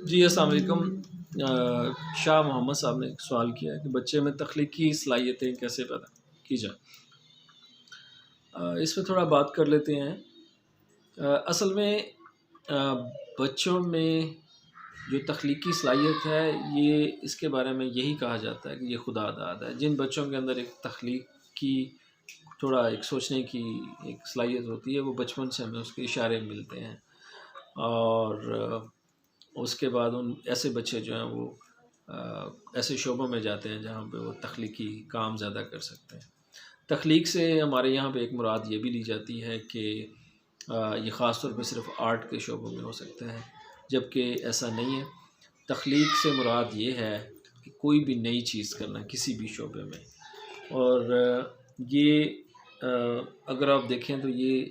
جی السلام علیکم۔ شاہ محمد صاحب نے ایک سوال کیا ہے کہ بچے میں تخلیقی صلاحیتیں کیسے پیدا کی جائیں۔ اس میں تھوڑا بات کر لیتے ہیں۔ اصل میں بچوں میں جو تخلیقی صلاحیت ہے، یہ اس کے بارے میں یہی کہا جاتا ہے کہ یہ خدا داد ہے۔ جن بچوں کے اندر ایک تخلیق کی تھوڑا ایک سوچنے کی ایک صلاحیت ہوتی ہے، وہ بچپن سے ہمیں اس کے اشارے ملتے ہیں، اور اس کے بعد ایسے بچے جو ہیں وہ ایسے شعبوں میں جاتے ہیں جہاں پہ وہ تخلیقی کام زیادہ کر سکتے ہیں۔ تخلیق سے ہمارے یہاں پہ ایک مراد یہ بھی لی جاتی ہے کہ یہ خاص طور پہ صرف آرٹ کے شعبوں میں ہو سکتا ہے، جبکہ ایسا نہیں ہے۔ تخلیق سے مراد یہ ہے کہ کوئی بھی نئی چیز کرنا کسی بھی شعبے میں، اور یہ اگر آپ دیکھیں تو یہ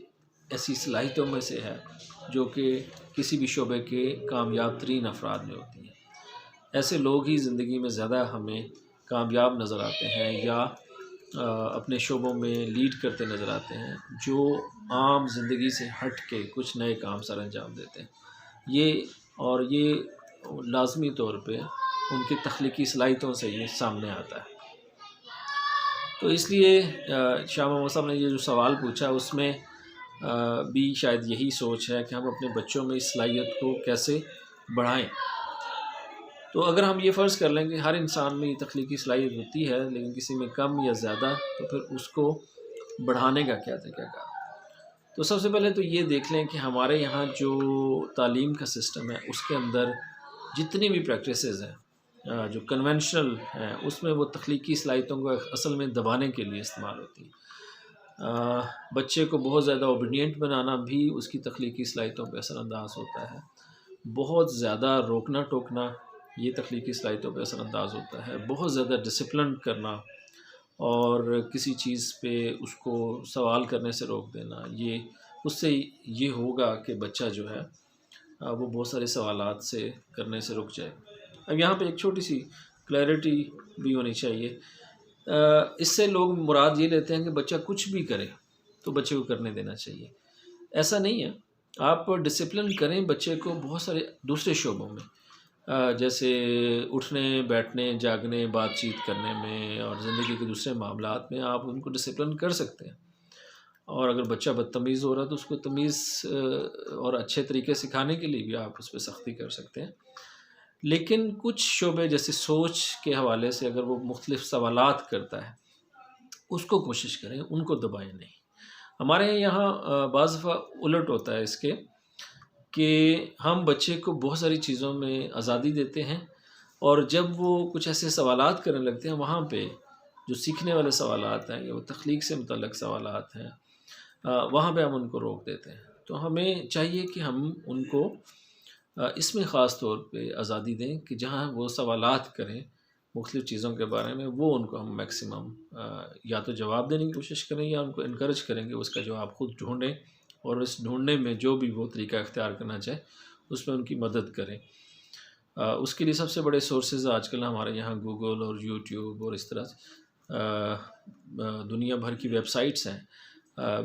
ایسی صلاحیتوں میں سے ہے جو کہ کسی بھی شعبے کے کامیاب ترین افراد میں ہوتی ہیں۔ ایسے لوگ ہی زندگی میں زیادہ ہمیں کامیاب نظر آتے ہیں یا اپنے شعبوں میں لیڈ کرتے نظر آتے ہیں، جو عام زندگی سے ہٹ کے کچھ نئے کام سر انجام دیتے ہیں۔ یہ لازمی طور پہ ان کی تخلیقی صلاحیتوں سے یہ سامنے آتا ہے۔ تو اس لیے شاہ محمد صاحب نے یہ جو سوال پوچھا، اس میں بھی شاید یہی سوچ ہے کہ ہم اپنے بچوں میں اس صلاحیت کو کیسے بڑھائیں۔ تو اگر ہم یہ فرض کر لیں کہ ہر انسان میں یہ تخلیقی صلاحیت ہوتی ہے، لیکن کسی میں کم یا زیادہ، تو پھر اس کو بڑھانے کا کیا طریقہ کار؟ تو سب سے پہلے تو یہ دیکھ لیں کہ ہمارے یہاں جو تعلیم کا سسٹم ہے، اس کے اندر جتنی بھی پریکٹسز ہیں جو کنونشنل ہیں، اس میں وہ تخلیقی صلاحیتوں کو اصل میں دبانے کے لیے استعمال ہوتی ہے۔ بچے کو بہت زیادہ اوبیڈینٹ بنانا بھی اس کی تخلیقی صلاحیتوں پہ اثر انداز ہوتا ہے۔ بہت زیادہ روکنا ٹوکنا یہ تخلیقی صلاحیتوں پہ اثر انداز ہوتا ہے۔ بہت زیادہ ڈسپلن کرنا اور کسی چیز پہ اس کو سوال کرنے سے روک دینا، اس سے یہ ہوگا کہ بچہ جو ہے وہ بہت سارے سوالات سے کرنے سے رک جائے۔ اب یہاں پہ ایک چھوٹی سی کلیئرٹی بھی ہونی چاہیے۔ اس سے لوگ مراد یہ لیتے ہیں کہ بچہ کچھ بھی کرے تو بچے کو کرنے دینا چاہیے۔ ایسا نہیں ہے۔ آپ ڈسپلن کریں بچے کو بہت سارے دوسرے شعبوں میں، جیسے اٹھنے بیٹھنے جاگنے بات چیت کرنے میں اور زندگی کے دوسرے معاملات میں آپ ان کو ڈسپلن کر سکتے ہیں، اور اگر بچہ بدتمیز ہو رہا ہے تو اس کو تمیز اور اچھے طریقے سکھانے کے لیے بھی آپ اس پہ سختی کر سکتے ہیں۔ لیکن کچھ شعبے جیسے سوچ کے حوالے سے اگر وہ مختلف سوالات کرتا ہے، اس کو کوشش کریں، ان کو دبائیں نہیں۔ ہمارے یہاں بعض دفعہ الٹ ہوتا ہے اس کے کہ ہم بچے کو بہت ساری چیزوں میں آزادی دیتے ہیں، اور جب وہ کچھ ایسے سوالات کرنے لگتے ہیں، وہاں پہ جو سیکھنے والے سوالات ہیں یا وہ تخلیق سے متعلق سوالات ہیں، وہاں پہ ہم ان کو روک دیتے ہیں۔ تو ہمیں چاہیے کہ ہم ان کو اس میں خاص طور پہ آزادی دیں کہ جہاں وہ سوالات کریں مختلف چیزوں کے بارے میں، وہ ان کو ہم میکسیمم یا تو جواب دینے کی کوشش کریں یا ان کو انکریج کریں کہ اس کا جواب خود ڈھونڈیں، اور اس ڈھونڈنے میں جو بھی وہ طریقہ اختیار کرنا چاہے اس میں ان کی مدد کریں۔ اس کے لیے سب سے بڑے سورسز آج کل ہمارے یہاں گوگل اور یوٹیوب اور اس طرح دنیا بھر کی ویب سائٹس ہیں،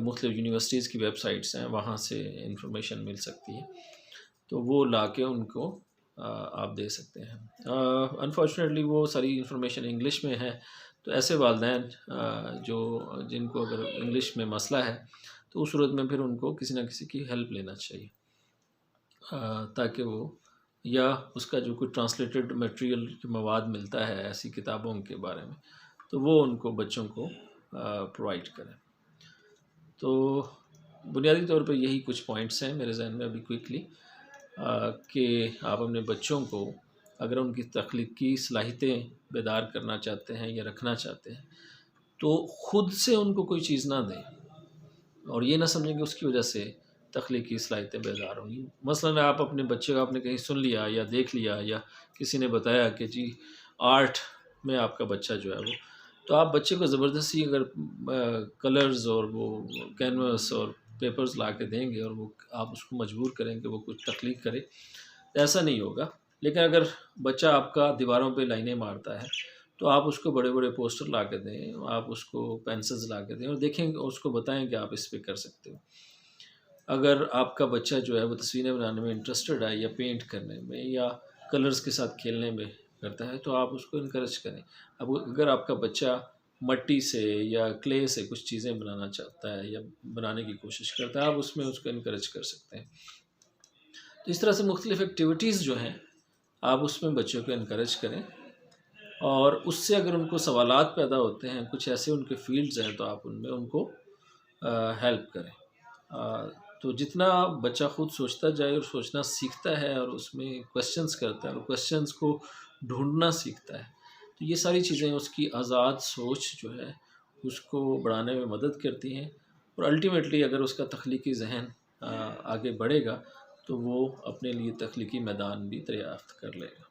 مختلف یونیورسٹیز کی ویب سائٹس ہیں، وہاں سے انفارمیشن مل سکتی ہے، تو وہ لا کے ان کو آپ دے سکتے ہیں۔ انفارچونیٹلی وہ ساری انفارمیشن انگلش میں ہے، تو ایسے والدین جن کو اگر انگلش میں مسئلہ ہے تو اس صورت میں پھر ان کو کسی نہ کسی کی ہیلپ لینا چاہیے، تاکہ وہ یا اس کا جو کوئی ٹرانسلیٹڈ میٹیریل مواد ملتا ہے ایسی کتابوں کے بارے میں، تو وہ ان کو بچوں کو پرووائڈ کریں۔ تو بنیادی طور پہ یہی کچھ پوائنٹس ہیں میرے ذہن میں ابھی کوئکلی، کہ آپ اپنے بچوں کو اگر ان کی تخلیقی صلاحیتیں بیدار کرنا چاہتے ہیں یا رکھنا چاہتے ہیں، تو خود سے ان کو کوئی چیز نہ دیں، اور یہ نہ سمجھیں کہ اس کی وجہ سے تخلیقی صلاحیتیں بیدار ہوں گی۔ مثلاً آپ اپنے بچے کو آپ نے کہیں سن لیا یا دیکھ لیا یا کسی نے بتایا کہ جی آرٹ میں آپ کا بچہ جو ہے وہ، تو آپ بچے کو زبردستی اگر کلرز اور وہ کینوس اور پیپرز لا کے دیں گے اور وہ آپ اس کو مجبور کریں کہ وہ کچھ تخلیق کرے، ایسا نہیں ہوگا۔ لیکن اگر بچہ آپ کا دیواروں پہ لائنیں مارتا ہے تو آپ اس کو بڑے بڑے پوسٹر لا کے دیں، آپ اس کو پینسلز لا کے دیں اور دیکھیں، اس کو بتائیں کہ آپ اس پہ کر سکتے ہو۔ اگر آپ کا بچہ جو ہے وہ تصویریں بنانے میں انٹرسٹڈ ہے یا پینٹ کرنے میں یا کلرز کے ساتھ کھیلنے میں کرتا ہے تو آپ اس کو انکریج کریں. اب اگر آپ کا بچہ مٹی سے یا کلے سے کچھ چیزیں بنانا چاہتا ہے یا بنانے کی کوشش کرتا ہے، آپ اس میں اس کو انکریج کر سکتے ہیں. تو اس طرح سے مختلف ایکٹیویٹیز جو ہیں آپ اس میں بچوں کو انکریج کریں، اور اس سے اگر ان کو سوالات پیدا ہوتے ہیں، کچھ ایسے ان کے فیلڈز ہیں، تو آپ ان میں ان کو ہیلپ کریں. تو جتنا بچہ خود سوچتا جائے اور سوچنا سیکھتا ہے اور اس میں کویشچنز کرتا ہے اور کویشچنز کو ڈھونڈنا سیکھتا ہے، تو یہ ساری چیزیں اس کی آزاد سوچ جو ہے اس کو بڑھانے میں مدد کرتی ہیں. اور الٹیمیٹلی اگر اس کا تخلیقی ذہن آگے بڑھے گا تو وہ اپنے لیے تخلیقی میدان بھی دریافت کر لے گا.